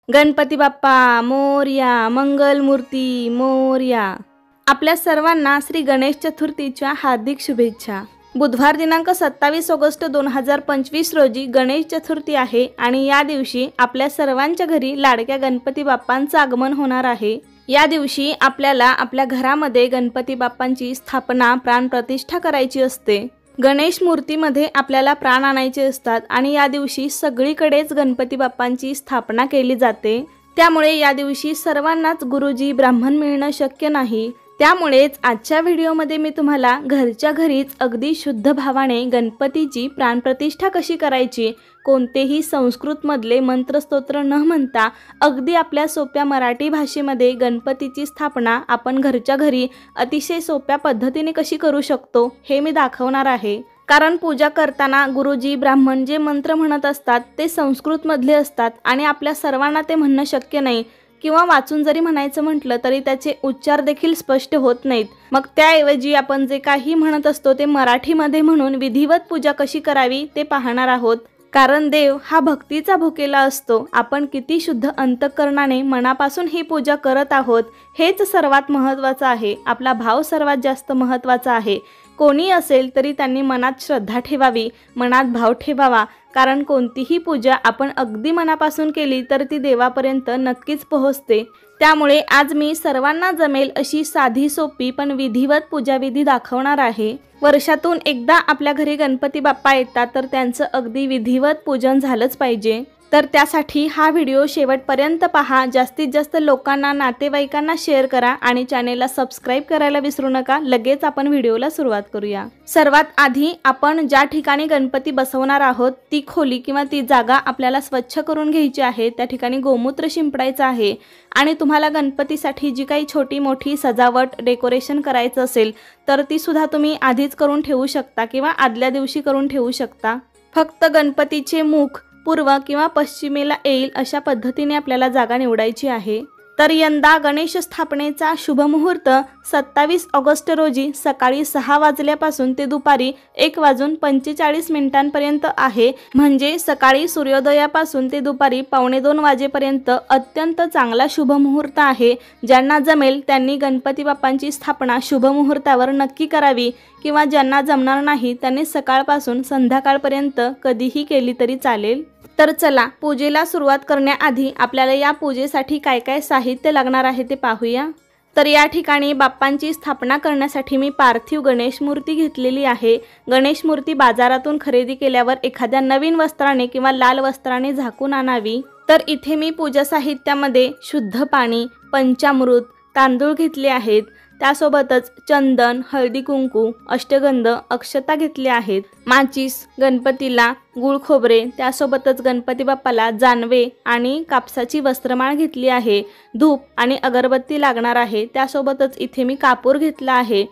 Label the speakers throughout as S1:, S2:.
S1: गणपती बाप्पा मोरया, मंगलमूर्ती मोरया। आपल्या सर्वांना श्री गणेश चतुर्थीच्या हार्दिक शुभेच्छा। बुधवार दिनांक 27 ऑगस्ट 2025 रोजी गणेश चतुर्थी आहे आणि या दिवशी आपल्या सर्वांच्या घरी लाडक्या गणपती बाप्पांचं आगमन होणार आहे। या दिवशी आपल्याला आपल्या घरामध्ये गणपती बाप्पांची स्थापना प्राणप्रतिष्ठा करायची असते। गणेश मूर्तीमध्ये आपल्याला प्राण आणायचे असतात आणि या दिवशी सगळीकडेच गणपती बाप्पांची स्थापना केली जाते। त्यामुळे या दिवशी सर्वांनाच गुरुजी ब्राह्मण मिळणं शक्य नाही। त्यामुळेच आजच्या व्हिडिओमध्ये मी तुम्हाला घरच्या घरीच अगदी शुद्ध भावाने गणपतीची प्राणप्रतिष्ठा कशी करायची, कोणतेही संस्कृतमधले मंत्रस्तोत्र न म्हणता अगदी आपल्या सोप्या मराठी भाषेमध्ये गणपतीची स्थापना आपण घरच्या घरी अतिशय सोप्या पद्धतीने कशी करू शकतो हे मी दाखवणार आहे। कारण पूजा करताना गुरुजी ब्राह्मण जे मंत्र म्हणत असतात ते संस्कृतमधले असतात आणि आपल्या सर्वांना ते म्हणणं शक्य नाही किंवा वाचून जरी म्हणायचं म्हटलं तरी त्याचे उच्चार देखील स्पष्ट होत नाहीत। मग त्याऐवजी आपण जे काही म्हणत असतो ते मराठीमध्ये म्हणून विधिवत पूजा कशी करावी ते पाहणार आहोत। कारण देव हा भक्तीचा भुकेला असतो। आपण किती शुद्ध अंतःकरणाने मनापासून ही पूजा करत आहोत हेच सर्वात महत्त्वाचं आहे। आपला भाव सर्वात जास्त महत्त्वाचा आहे। कोणी असेल तरी त्यांनी मनात श्रद्धा ठेवावी, मनात भाव ठेवावा। कारण कोणतीही पूजा आपण अगदी मनापासून केली तर ती देवापर्यंत नक्कीच पोहोचते। त्यामुळे आज मी सर्वांना जमेल अशी साधी सोपी पण विधिवत पूजाविधी दाखवणार आहे। वर्षातून एकदा आपल्या घरी गणपती बाप्पा येतात तर त्यांचं अगदी विधिवत पूजन झालंच पाहिजे। तर त्यासाठी हा व्हिडिओ शेवटपर्यंत पहा। जास्तीत जास्त लोकांना, नातेवाईकांना शेअर करा आणि चॅनेलला सबस्क्राईब करायला विसरू नका। लगेच आपण व्हिडिओला सुरुवात करूया। सर्वात आधी आपण ज्या ठिकाणी गणपती बसवणार आहोत ती खोली किंवा ती जागा आपल्याला स्वच्छ करून घ्यायची आहे। त्या ठिकाणी गोमूत्र शिंपडायचं आहे आणि तुम्हाला गणपतीसाठी जी काही छोटी मोठी सजावट डेकोरेशन करायचं असेल तर ती सुद्धा तुम्ही आधीच करून ठेवू शकता किंवा आदल्या दिवशी करून ठेवू शकता। फक्त गणपतीचे मुख पूर्व किंवा पश्चिमेला येईल अशा पद्धतीने आपल्याला जागा निवडायची आहे। तर यंदा गणेश स्थापनेचा शुभ मुहूर्त 27 ऑगस्ट रोजी सकाळी 6 वाजल्यापासून ते दुपारी 1:45 आहे। म्हणजे सकाळी सूर्योदयापासून ते दुपारी 1:45 वाजेपर्यंत अत्यंत चांगला शुभ मुहूर्त आहे। ज्यांना जमेल त्यांनी गणपती बाप्पांची स्थापना शुभ मुहूर्तावर नक्की करावी किंवा ज्यांना जमणार नाही त्यांनी सकाळपासून संध्याकाळपर्यंत कधीही केली तरी चालेल। तर चला पूजेला सुरुवात करण्याआधी आपल्याला या पूजेसाठी काय काय साहित्य लागणार आहे ते पाहूया। तर या ठिकाणी बाप्पांची स्थापना करण्यासाठी मी पार्थिव गणेश मूर्ती घेतलेली आहे। गणेश मूर्ती बाजारातून खरेदी केल्यावर एखाद्या नवीन वस्त्राने किंवा लाल वस्त्राने झाकून आणावी। तर इथे मी पूजा साहित्यामध्ये शुद्ध पाणी, पंचामृत, तांदूळ घेतले आहेत। त्यासोबतच चंदन, हळदी कुंकू, अष्टगंध, अक्षता घेतल्या आहेत। माचीस, गणपतीला गुळ खोबरे, त्यासोबतच गणपती बाप्पाला जानवे आणि कापसाची वस्त्रमाळ घेतली आहे। धूप आणि अगरबत्ती लागणार आहे। त्यासोबतच इथे मी कापूर घेतला आहे।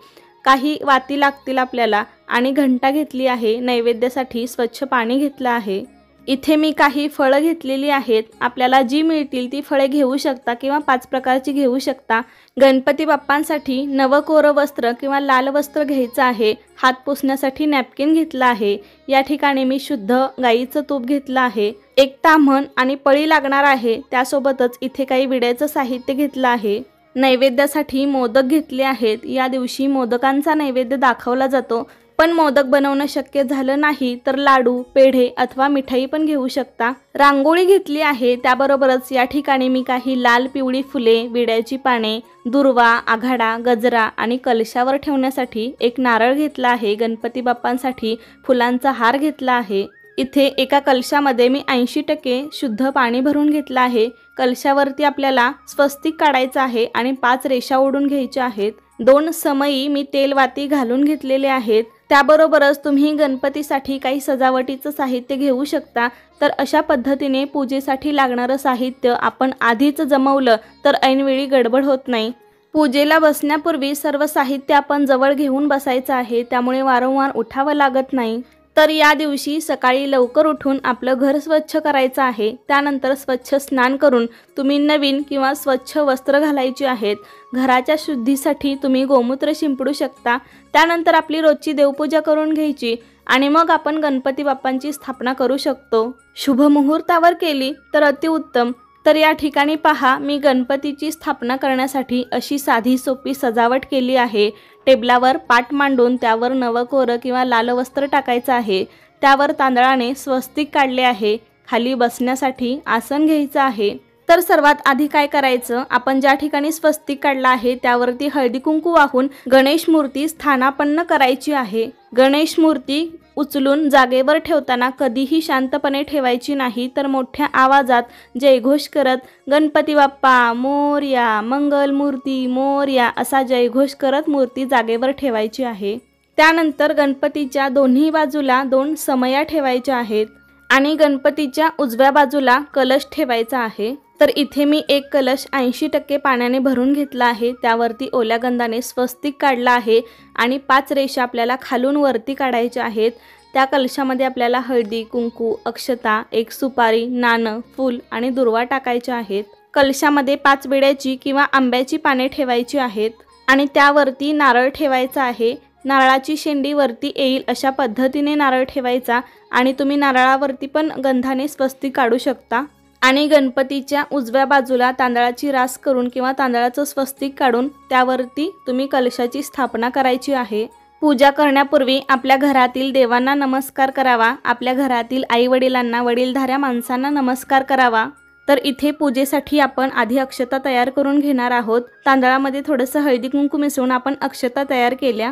S1: काही वाती लागतील आपल्याला आणि घंटा घेतली आहे। नैवेद्यासाठी स्वच्छ पाणी घेतलं आहे। इथे मी काही फळं घेतलेली आहेत। आपल्याला जी मिळतील ती फळे घेऊ शकता किंवा 5 प्रकारची घेऊ शकता। गणपती बाप्पांसाठी नवकोरं वस्त्र किंवा लाल वस्त्र घ्यायचं आहे। हात पुसण्यासाठी नॅपकिन घेतला आहे। या ठिकाणी मी शुद्ध गाईचं तूप घेतलं आहे। एक ताम्हण आणि पळी लागणार आहे। त्यासोबतच इथे काही विड्याचं साहित्य घेतलं आहे। नैवेद्यासाठी मोदक घेतले आहेत। या दिवशी मोदकांचा नैवेद्य दाखवला जातो, पण मोदक बनवणं शक्य झालं नाही तर लाडू, पेढे अथवा मिठाई पण घेऊ शकता। रांगोळी घेतली आहे। त्याबरोबरच या ठिकाणी मी काही लाल पिवळी फुले, विड्याची पाने, दुर्वा, आघाडा, गजरा आणि कलशावर ठेवण्यासाठी एक नारळ घेतला आहे। गणपती बाप्पांसाठी फुलांचा हार घेतला आहे। इथे एका कलशामध्ये मी 80% शुद्ध पाणी भरून घेतलं आहे। कलशावरती आपल्याला स्वस्तिक काढायचं आहे आणि 5 रेषा ओढून घ्यायच्या आहेत। 2 समई मी तेलवाती घालून घेतलेले आहेत। त्याबरोबरच तुम्ही गणपतीसाठी काही सजावटीचं साहित्य घेऊ शकता। तर अशा पद्धतीने पूजेसाठी लागणारं साहित्य आपण आधीच जमवलं तर ऐनवेळी गडबड होत नाही। पूजेला बसण्यापूर्वी सर्व साहित्य आपण जवळ घेऊन बसायचं आहे, त्यामुळे वारंवार उठावं लागत नाही। तर या दिवशी सकाळी लवकर उठून आपलं घर स्वच्छ करायचं आहे। त्यानंतर स्वच्छ स्नान करून तुम्ही नवीन किंवा स्वच्छ वस्त्र घालायची आहेत। घराच्या शुद्धीसाठी तुम्ही गोमूत्र शिंपडू शकता। त्यानंतर आपली रोजची देवपूजा करून घ्यायची आणि मग आपण गणपती बाप्पांची स्थापना करू शकतो। शुभ मुहूर्तावर केली तर अतिउत्तम, तर या ठिकाणी पहा, मी गणपतीची स्थापना करण्यासाठी अशी साधी सोपी सजावट केली आहे। टेबलावर पाट मांडून त्यावर नवकोरं किंवा लाल वस्त्र टाकायचं आहे। त्यावर तांदळाने स्वस्तिक काढले आहे। खाली बसण्यासाठी आसन घ्यायचं आहे। तर सर्वात आधी काय करायचं, आपण ज्या ठिकाणी स्वस्तिक काढला आहे त्यावरती हळदी कुंकू वाहून गणेश मूर्ती स्थानापन्न करायची आहे। गणेश मूर्ती उचलून जागेवर ठेवताना कधीही शांतपणे ठेवायची नाही, तर मोठ्या आवाजात जयघोष करत गणपती बाप्पा मोरया, मंगल मूर्ती मोरया असा जयघोष करत मूर्ती जागेवर ठेवायची आहे। त्यानंतर गणपतीच्या दोन्ही बाजूला 2 समया ठेवायच्या आहेत आणि गणपतीच्या उजव्या बाजूला कलश ठेवायचा आहे। तर इथे मी एक कलश 80% पाण्याने भरून घेतला आहे। त्यावरती ओल्या गंधाने स्वस्तिक काढला आहे आणि 5 रेषा आपल्याला खालून वरती काढायच्या आहेत। त्या कलशामध्ये आपल्याला हळदी कुंकू, अक्षता, एक सुपारी, नाणं, फूल आणि दुर्वा टाकायच्या आहेत। कलशामध्ये 5 विड्याची किंवा आंब्याची पाने ठेवायची आहेत आणि त्यावरती नारळ ठेवायचा आहे। नारळाची शेंडी वरती येईल अशा पद्धतीने नारळ ठेवायचा आणि तुम्ही नारळावरती पण गंधाने स्वस्तिक काढू शकता। आणि गणपतीच्या उजव्या बाजूला तांदळाची रास करून किंवा तांदळाचं स्वस्तिक काढून त्यावरती तुम्ही कलशाची स्थापना करायची आहे। पूजा करण्यापूर्वी आपल्या घरातील देवांना नमस्कार करावा। आपल्या घरातील आई वडिलांना, वडीलधाऱ्या माणसांना नमस्कार करावा। तर इथे पूजेसाठी आपण आधी अक्षता तयार करून घेणार आहोत। तांदळामध्ये थोडंसं हळदी कुंकू मिसळून आपण अक्षता तयार केल्या।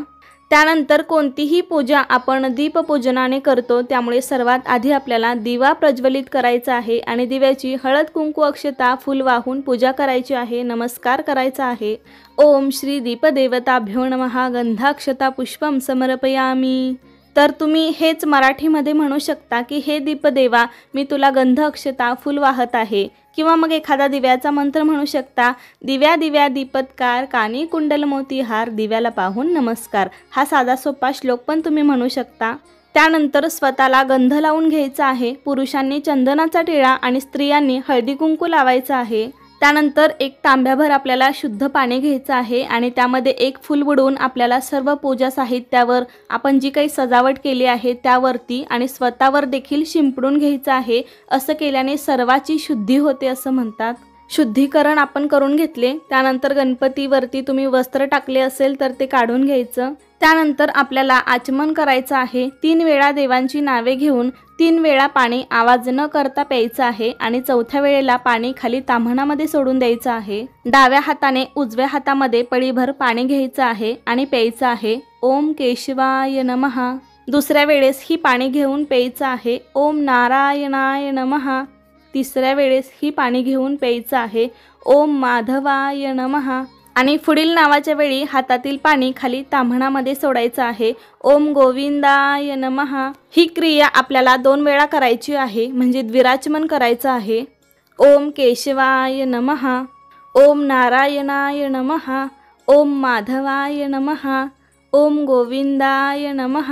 S1: त्यानंतर कोणतीही पूजा आपण दीपपूजनाने करतो, त्यामुळे सर्वात आधी आपल्याला दिवा प्रज्वलित करायचा आहे आणि दिव्याची हळद कुंकू अक्षता फूल वाहून पूजा करायची आहे, नमस्कार करायचा आहे। ओम श्री दीपदेवताभ्यो नमः गंधाक्षता पुष्पम समर्पयामी। तर तुम्ही हेच मराठीमध्ये म्हणू शकता की हे दीपदेवा, मी तुला गंध अक्षता फूल वाहत आहे, किंवा मग एखादा दिव्याचा मंत्र म्हणू शकता, दिव्या दिव्या दीपत्कार, कानी कुंडल मोती हार, दिव्याला पाहून नमस्कार। हा साधा सोपा श्लोक पण तुम्ही म्हणू शकता। त्यानंतर स्वतःला गंध लावून घ्यायचा आहे। पुरुषांनी चंदनाचा टिळा आणि स्त्रियांनी हळदी कुंकू लावायचा आहे। त्यानंतर एक तांब्याभर आपल्याला शुद्ध पाणी घ्यायचं आहे आणि त्यामध्ये एक फूल बुडवून आपल्याला सर्व पूजा साहित्यावर आपण जी काही सजावट केली आहे त्यावरती आणि स्वतःवर देखील शिंपडून घ्यायचं आहे। असं केल्याने सर्वाची शुद्धी होते असं म्हणतात। शुद्धीकरण आपण करून घेतले। त्यानंतर गणपतीवरती तुम्ही वस्त्र टाकले असेल तर ते काढून घ्यायचं। त्यानंतर आपल्याला आचमन करायचं आहे। 3 वेळा देवांची नावे घेऊन 3 वेळा पाणी आवाज न करता प्यायचं आहे आणि 4थ्या वेळेला पाणी खाली ताम्हणामध्ये सोडून द्यायचं आहे। डाव्या हाताने उजव्या हातामध्ये पळीभर पाणी घ्यायचं आहे आणि प्यायचं आहे। ओम केशवाय नमः। दुसऱ्या वेळेस ही पाणी घेऊन प्यायचं आहे। ओम नारायणाय नमः। तिसऱ्या वेळेस ही पाणी घेऊन प्यायचं आहे। ओम माधवाय नमः। आणि पुढील नावाच्या वेळी हातातील पाणी खाली ताम्हणामध्ये सोडायचं आहे। ओम गोविंदाय नमः। ही क्रिया आपल्याला 2 वेळा करायची आहे, म्हणजे द्विराचमन करायचं आहे। ओम केशवाय नमः। ओम नारायणाय नमः। ओम माधवाय नमः। ओम गोविंदाय नमः।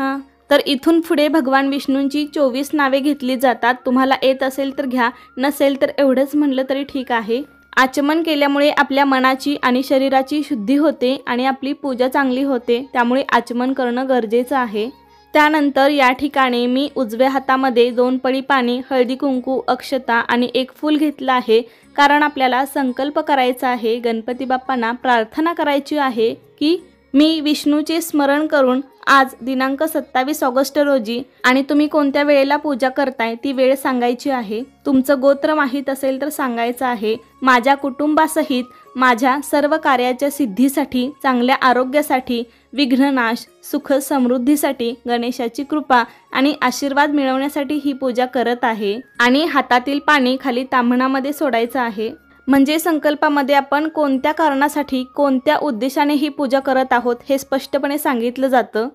S1: तर इथून पुढे भगवान विष्णूंची 24 नावे घेतली जातात। तुम्हाला येत असेल तर घ्या, नसेल तर एवढंच म्हणलं तरी ठीक आहे। आचमन केल्यामुळे आपल्या मनाची आणि शरीराची शुद्धी होते आणि आपली पूजा चांगली होते, त्यामुळे आचमन करणं गरजेचं आहे। त्यानंतर या ठिकाणी मी उजव्या हातामध्ये 2 पळी पाणी, हळदी कुंकू, अक्षता आणि एक फूल घेतलं आहे, कारण आपल्याला संकल्प करायचा आहे। गणपती बाप्पांना प्रार्थना करायची आहे की मी विष्णूचे स्मरण करून आज दिनांक 27 ऑगस्ट रोजी, आणि तुम्ही कोणत्या वेळेला पूजा करताय ती वेळ सांगायची आहे। तुमचं गोत्र माहीत असेल तर सांगायचं आहे। माझ्या कुटुंबासहित माझ्या सर्व कार्याच्या सिद्धीसाठी, चांगल्या आरोग्यासाठी, विघ्ननाश, सुख समृद्धीसाठी, गणेशाची कृपा आणि आशीर्वाद मिळवण्यासाठी ही पूजा करत आहे। आणि हातातील पाणी खाली ताम्हणामध्ये सोडायचं आहे। म्हणजे संकल्पामध्ये आपण कोणत्या कारणासाठी, कोणत्या उद्देशाने ही पूजा करत आहोत हे स्पष्टपणे सांगितलं जातं।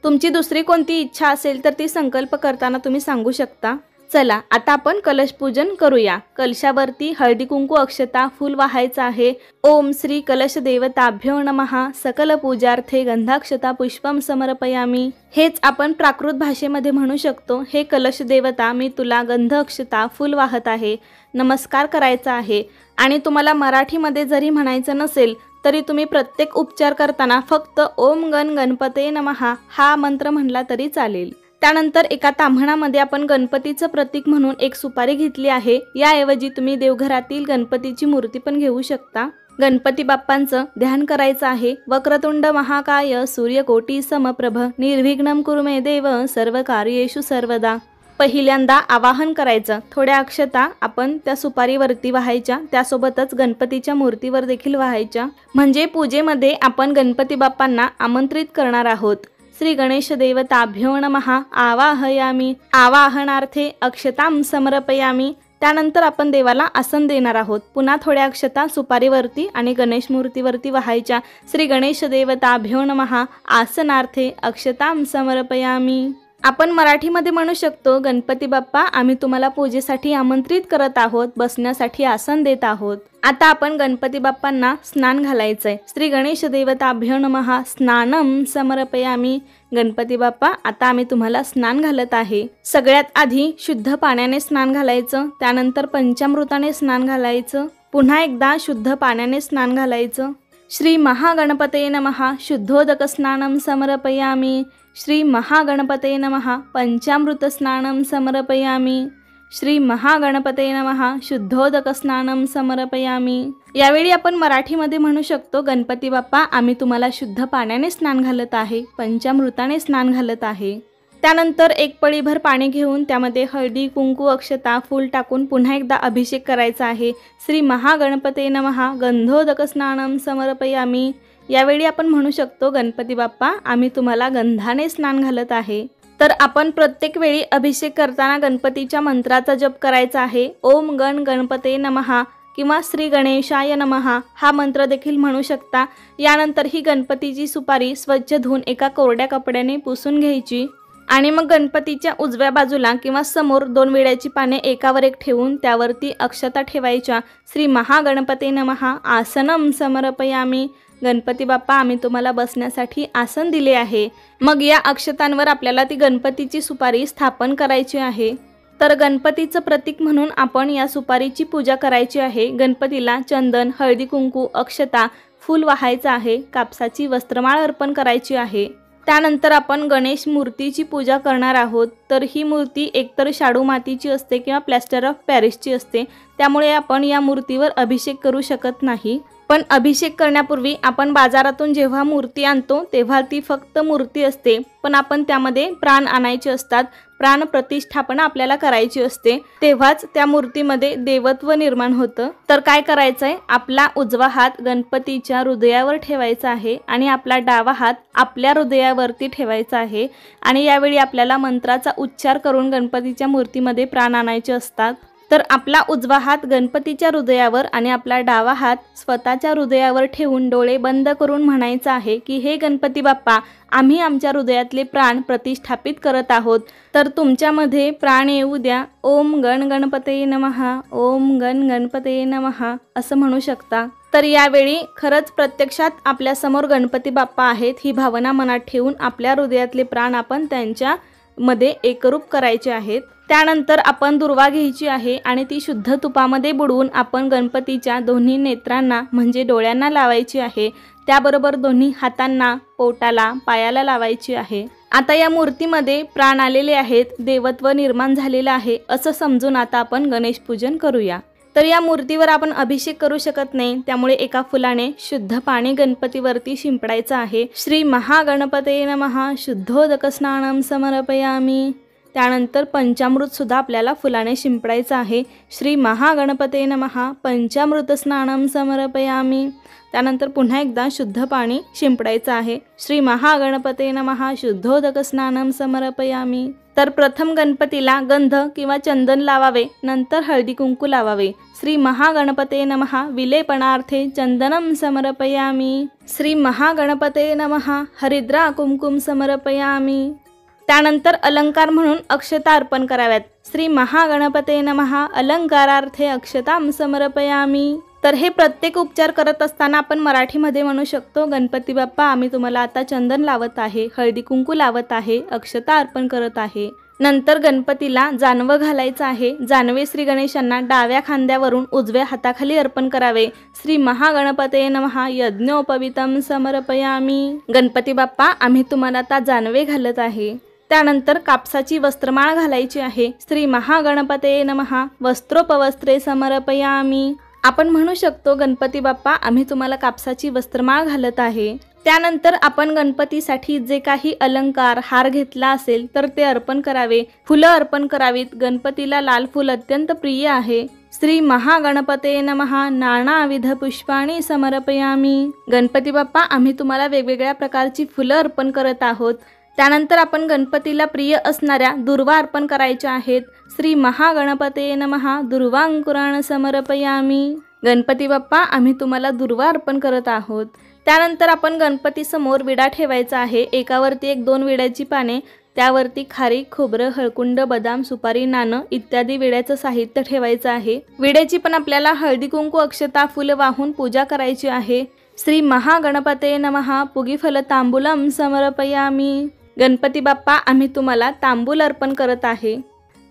S1: तुमची दुसरी कोणती इच्छा असेल तर ती संकल्प करताना तुम्ही सांगू शकता। चला आता आपण कलश पूजन करूया। कलशावरती हळदी कुंकू अक्षता फूल वाहायचं आहे। ओम श्री कलश देवताभ्यो नमः सकल पूजार्थे गंधाक्षता पुष्पम समर्पयामी। हेच आपण प्राकृत भाषेमध्ये म्हणू शकतो। हे कलश देवता, मी तुला गंध अक्षता फूल वाहत आहे, नमस्कार करायचा आहे। आणि तुम्हाला मराठीमध्ये जरी म्हणायचं नसेल तरी तुम्ही प्रत्येक उपचार करताना फक्त ओम गण गणपते नमः हा मंत्र म्हणला तरी चालेल। त्यानंतर एका ताम्हणामध्ये आपण गणपतीचं प्रतीक म्हणून एक सुपारी घेतली आहे। याऐवजी तुम्ही देवघरातील गणपतीची मूर्ती पण घेऊ शकता। गणपती बाप्पांचं ध्यान करायचं आहे। वक्रतुंड महाकाय सूर्यकोटी समप्रभ निर्विघ्नं कुरु मे देव सर्व कार्येषु सर्वदा। पहिल्यांदा आवाहन करायचं। थोड्या अक्षता आपण त्या सुपारीवरती वाहायच्या, त्यासोबतच गणपतीच्या मूर्तीवर देखील वाहायच्या, म्हणजे पूजेमध्ये आपण गणपती बाप्पांना आमंत्रित करणार आहोत। श्री गणेश देवताभ्यो नमः आवाहयामी। आवाहनार्थे अक्षतां समर्पयामी। त्यानंतर आपण देवाला आसन देणार आहोत। पुन्हा थोड्या अक्षता सुपारीवरती आणि गणेश मूर्तीवरती वाहायच्या। श्री गणेश देवताभ्यो नमः आसनार्थे अक्षतां समर्पयामी। आपण मराठीमध्ये म्हणू शकतो, गणपती बाप्पा आम्ही तुम्हाला पूजेसाठी आमंत्रित करत आहोत, बसण्यासाठी आसन देत आहोत। आता आपण गणपती बाप्पांना स्नान घालायचंय। श्री गणेश देवताभ्यो नमः स्नानं समर्पयामी। गणपती बाप्पा आता आम्ही तुम्हाला स्नान घालत आहे। सगळ्यात आधी शुद्ध पाण्याने स्नान घालायचं, त्यानंतर पंचामृताने स्नान घालायचं, पुन्हा एकदा शुद्ध पाण्याने स्नान घालायचं। श्री महागणपते नमः शुद्धोदक स्नानं समर्पयामी। श्री महागणपते नमः पंचामृत स्नानं समर्पयामी। श्री महागणपते नमः शुद्धोदक स्नानं समर्पयामी। यावेळी आपण मराठीमध्ये म्हणू शकतो, गणपती बाप्पा आम्ही तुम्हाला शुद्ध पाण्याने स्नान घालत आहे, पंचामृताने स्नान घालत आहे। त्यानंतर एक पळीभर पाणी घेऊन त्यामध्ये हळदी कुंकू अक्षता फूल टाकून पुन्हा एकदा अभिषेक करायचा आहे। श्री महागणपते नमः गंधोदक स्नानं समर्पयामी। यावेळी आपण म्हणू शकतो, गणपती बाप्पा आम्ही तुम्हाला गंधाने स्नान घालत आहे। तर आपण प्रत्येक वेळी अभिषेक करताना गणपतीच्या मंत्राचा जप करायचा आहे। ओम गण गणपते नमः किंवा श्री गणेशाय नमः हा मंत्र देखील म्हणू शकता। यानंतर ही गणपतीची सुपारी स्वच्छ धुवून एका कोरड्या कपड्याने पुसून घ्यायची आणि मग गणपतीच्या उजव्या बाजूला किंवा समोर 2 विड्याची पाने एकावर एक ठेवून त्यावरती अक्षता ठेवायच्या। श्री महागणपते नमः आसनं समर्पयामी। गणपती बाप्पा आम्ही तुम्हाला बसण्यासाठी आसन दिले आहे। मग या अक्षतांवर आपल्याला ती गणपतीची सुपारी स्थापन करायची आहे। तर गणपतीचं प्रतीक म्हणून आपण या सुपारीची पूजा करायची आहे। गणपतीला चंदन हळदी कुंकू अक्षता फूल वाहायचं आहे, कापसाची वस्त्रमाळ अर्पण करायची आहे। त्यानंतर आपण गणेश मूर्तीची पूजा करणार आहोत। तर ही मूर्ती एकतर शाडू मातीची असते किंवा प्लॅस्टर ऑफ पॅरिसची असते, त्यामुळे आपण या मूर्तीवर अभिषेक करू शकत नाही। पण अभिषेक करण्यापूर्वी आपण बाजारातून जेव्हा मूर्ती आणतो तेव्हा ती फक्त मूर्ती असते, पण आपण त्यामध्ये प्राण आणायचे असतात, प्राण प्रतिष्ठापना आपल्याला करायची असते, तेव्हाच त्या मूर्तीमध्ये देवत्व निर्माण होतं। तर काय करायचंय, आपला उजवा हात गणपतीच्या हृदयावर ठेवायचा आहे आणि आपला डावा हात आपल्या हृदयावरती ठेवायचा आहे आणि यावेळी आपल्याला मंत्राचा उच्चार करून गणपतीच्या मूर्तीमध्ये प्राण आणायचे असतात। तर आपला उजवा हात गणपतीच्या हृदयावर आणि आपला डावा हात स्वतःच्या हृदयावर ठेवून डोळे बंद करून म्हणायचं आहे की हे गणपती बाप्पा आम्ही आमच्या हृदयातले प्राण प्रतिष्ठापित करत आहोत, तर तुमच्यामध्ये प्राण येऊ द्या। ओम गण गणपते नमः ओम गण गणपते नमः असं म्हणू शकता। तर यावेळी खरंच प्रत्यक्षात आपल्या समोर गणपती बाप्पा आहेत ही भावना मनात ठेवून आपल्या हृदयातले प्राण आपण त्यांच्या मध्ये एकरूप करायचे आहेत। त्यानंतर आपण दुर्वा घ्यायची आहे आणि ती शुद्ध तुपामध्ये बुडवून आपण गणपतीच्या दोन्ही नेत्रांना म्हणजे डोळ्यांना लावायची आहे। त्याबरोबर दोन्ही हातांना पोटाला पायाला लावायची आहे। आता या मूर्तीमध्ये प्राण आलेले आहेत, देवत्व निर्माण झालेलं आहे असं समजून आता आपण गणेश पूजन करूया। तर या मूर्तीवर आपण अभिषेक करू शकत नाही, त्यामुळे एका फुलाने शुद्ध पाणी गणपतीवरती शिंपडायचं आहे। श्री महागणपते नमः शुद्धोदक स्नानं समर्पयामी। त्यानंतर पंचामृत सुद्धा आपल्याला फुलाने शिंपडायचं आहे। श्री महागणपते नमः पंचामृत स्नानं समर्पयामी। त्यानंतर पुन्हा एकदा शुद्ध पाणी शिंपडायचं आहे। श्री महागणपते नमः शुद्धोदक स्नानं समर्पयामी। तर प्रथम गणपतीला गंध किंवा चंदन लावावे, नंतर हळदी कुंकू लावावे। श्री महागणपते नमः विलेपनार्थे चंदनं समर्पयामी। श्री महागणपते नमः हरिद्रा कुंकुम समर्पयामी। त्यानंतर अलंकार म्हणून अक्षता अर्पण कराव्यात। श्री महागणपते नमः अलंकारार्थे अक्षतां समर्पयामी। तर हे प्रत्येक उपचार करत असताना आपण मराठीमध्ये म्हणू शकतो, गणपती बाप्पा आम्ही तुम्हाला आता चंदन लावत आहे, हळदी कुंकू लावत आहे, अक्षता अर्पण करत आहे। नंतर गणपतीला जानवं घालायचं आहे। जानवे श्री गणेशांना डाव्या खांद्यावरून उजव्या हाताखाली अर्पण करावे। श्री महागणपते नमः यज्ञोपवीतं समर्पयामी। गणपती बाप्पा आम्ही तुम्हाला आता जानवे घालत आहे। त्यानंतर कापसाची वस्त्रमाळ घालायची आहे। श्री महागणपते नमः वस्त्रोपवस्त्रे समर्पयामी। आपण म्हणू शकतो गणपती बाप्पा आम्ही तुम्हाला कापसाची वस्त्रमाळ घालत आहे। त्यानंतर आपण गणपतीसाठी जे काही अलंकार हार घेतला असेल तर ते अर्पण करावे, फुलं अर्पण करावीत। गणपतीला लाल फूल अत्यंत प्रिय आहे। श्री महागणपते नमः नानाविध पुष्पाणि समर्पयामी। गणपती बाप्पा आम्ही तुम्हाला वेगवेगळ्या प्रकारची फुलं अर्पण करत आहोत। त्यानंतर आपण गणपतीला प्रिय असणाऱ्या दुर्वा अर्पण करायच्या आहेत। श्री महागणपते नमः दुर्वांकुरान् समर्पयामी। गणपती बाप्पा आम्ही तुम्हाला दुर्वा अर्पण करत आहोत। त्यानंतर आपण गणपती समोर विडा ठेवायचा आहे। एकावरती एक 2 विड्याची पाने, त्यावरती खारीक, खोबरं, हळकुंड, बदाम, सुपारी, नाणं इत्यादी विड्याचं साहित्य ठेवायचं आहे। विड्याची पण आपल्याला हळदी कुंकू अक्षता फुल वाहून पूजा करायची आहे। श्री महागणपते नमः पुगीफल तांबूलम समर्पयामी। गणपती बाप्पा आम्ही तुम्हाला तांबूल अर्पण करत आहे।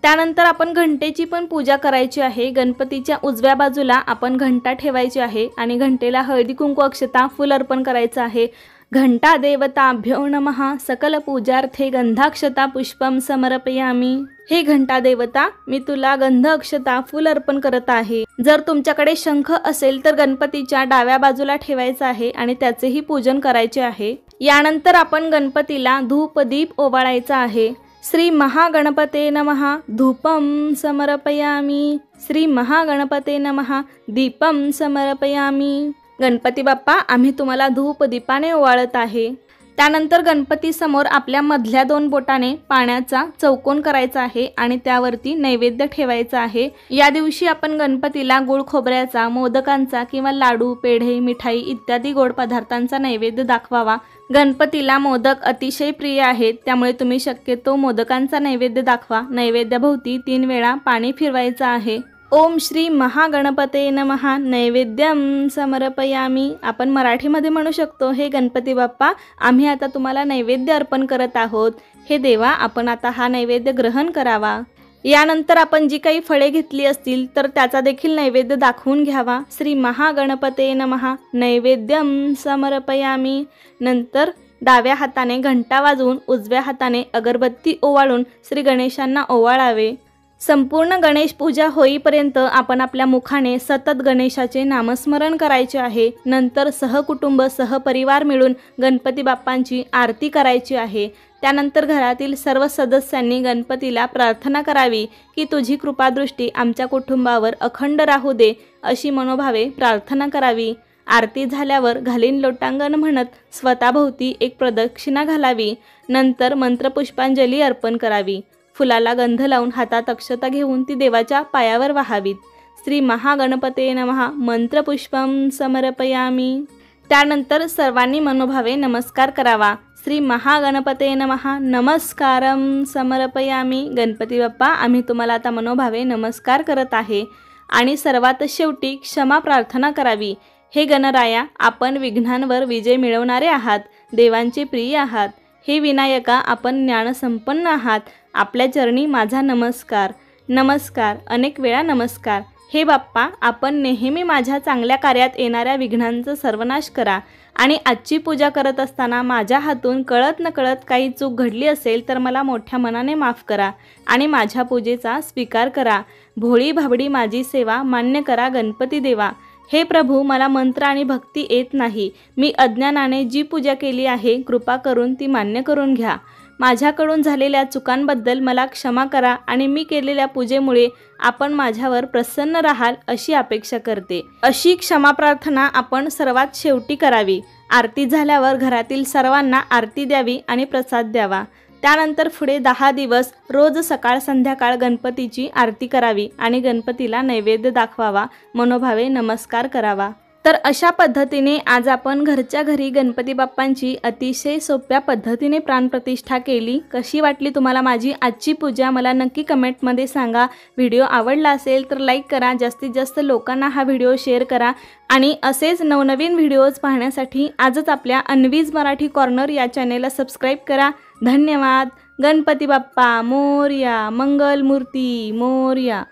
S1: त्यानंतर आपण घंटेची पण पूजा करायची आहे। गणपतीच्या उजव्या बाजूला आपण घंटा ठेवायची आहे आणि घंटेला हळदी कुंकू अक्षता फुल अर्पण करायचं आहे। घंटा देवताभ्यो नमः सकल पूजार्थे गंधाक्षता पुष्पम समर्पयामी। हे घंटा देवता मी तुला गंध अक्षता फुल अर्पण करत आहे। जर तुमच्याकडे शंख असेल तर गणपतीच्या डाव्या बाजूला ठेवायचा आहे आणि त्याचेही पूजन करायचे आहे। यानंतर आपण गणपतीला धूप दीप ओवाळायचा आहे। श्री महागणपते नमः धूपम समर्पयामी। श्री महागणपते नमः दीपम समर्पयामी। गणपती बाप्पा आम्ही तुम्हाला धूप दीपाने ओवाळत आहे। त्यानंतर गणपती समोर आपल्या मधल्या 2 बोटाने पाण्याचा चौकोन करायचा आहे आणि त्यावरती नैवेद्य ठेवायचा आहे। या दिवशी आपण गणपतीला गुळ खोबऱ्याचा, मोदकांचा किंवा लाडू, पेढे, मिठाई इत्यादी गोड पदार्थांचा नैवेद्य दाखवावा। गणपतीला मोदक अतिशय प्रिय आहेत, त्यामुळे तुम्ही शक्यतो मोदकांचा नैवेद्य दाखवा। नैवेद्याभोवती 3 वेळा पाणी फिरवायचं आहे। ओम श्री महागणपते नमः नैवेद्यम समर्पयामी। आपण मराठीमध्ये म्हणू शकतो हे गणपती बाप्पा आम्ही आता तुम्हाला नैवेद्य अर्पण करत आहोत। हे देवा आपण आता हा नैवेद्य ग्रहण करावा। यानंतर आपण जी काही फळे घेतली असतील तर त्याचा देखील नैवेद्य दाखवून घ्यावा। श्री महागणपते नमः नैवेद्यम समर्पयामी। नंतर डाव्या हाताने घंटा वाजवून उजव्या हाताने अगरबत्ती ओवाळून श्री गणेशांना ओवाळावे। संपूर्ण गणेश पूजा होईपर्यंत आपण आपल्या मुखाने सतत गणेशाचे नामस्मरण करायचे आहे। नंतर सहकुटुंब सहपरिवार मिळून गणपती बाप्पांची आरती करायची आहे। त्यानंतर घरातील सर्व सदस्यांनी गणपतीला प्रार्थना करावी की तुझी कृपादृष्टी आमच्या कुटुंबावर अखंड राहू दे अशी मनोभावे प्रार्थना करावी। आरती झाल्यावर घालीन लोटांगण म्हणत स्वतःभोवती एक प्रदक्षिणा घालावी। नंतर मंत्रपुष्पांजली अर्पण करावी। फुलाला गंध लावून हातात अक्षता घेऊन ती देवाच्या पायावर वाहावीत। श्री महागणपते नमः मंत्रपुष्पम समर्पयामी। त्यानंतर सर्वांनी मनोभावे नमस्कार करावा। श्री महागणपते नमः नमस्कारम समर्पयामी। गणपती बाप्पा आम्ही तुम्हाला आता मनोभावे नमस्कार करत आहे आणि सर्वात शेवटी क्षमा प्रार्थना करावी। हे गणराया आपण विघ्नांवर विजय मिळवणारे आहात, देवांचे प्रिय आहात। हे विनायका आपण ज्ञानसंपन्न आहात, आपल्या चरणी माझा नमस्कार नमस्कार अनेक वेळा नमस्कार। हे बाप्पा आपण नेहमी माझ्या चांगल्या कार्यात येणाऱ्या विघ्नांचा सर्वनाश करा आणि आजची पूजा करत असताना माझ्या हातून कळत नकळत काही चूक घडली असेल तर मला मोठ्या मनाने माफ करा आणि माझ्या पूजेचा स्वीकार करा। भोळी भाबडी माझी सेवा मान्य करा गणपती देवा। हे प्रभू मला मंत्र आणि भक्ती येत नाही, मी अज्ञानाने जी पूजा केली आहे कृपा करून ती मान्य करून घ्या। माझ्याकडून झालेल्या चुकांबद्दल मला क्षमा करा आणि मी केलेल्या पूजेमुळे आपण माझ्यावर प्रसन्न राहाल अशी अपेक्षा करते। अशी क्षमा प्रार्थना आपण सर्वात शेवटी करावी। आरती झाल्यावर घरातील सर्वांना आरती द्यावी आणि प्रसाद द्यावा। त्यानंतर पुढे 10 दिवस रोज सकाळ संध्याकाळ गणपतीची आरती करावी आणि गणपतीला नैवेद्य दाखवावा, मनोभावे नमस्कार करावा। तर अशा पद्धतीने आज आपण घरच्या घरी गणपती बाप्पांची अतिशय सोप्या पद्धतीने प्राणप्रतिष्ठा केली। कशी वाटली तुम्हाला माझी आजची पूजा मला नक्की कमेंटमध्ये सांगा। व्हिडिओ आवडला असेल तर लाईक करा, जास्तीत जास्त लोकांना हा व्हिडिओ शेअर करा आणि असेच नवनवीन व्हिडिओज पाहण्यासाठी आजच आपल्या अन्वीज मराठी कॉर्नर या चॅनेलला सबस्क्राईब करा। धन्यवाद। गणपती बाप्पा मोरया, मंगल मूर्ती मोरया।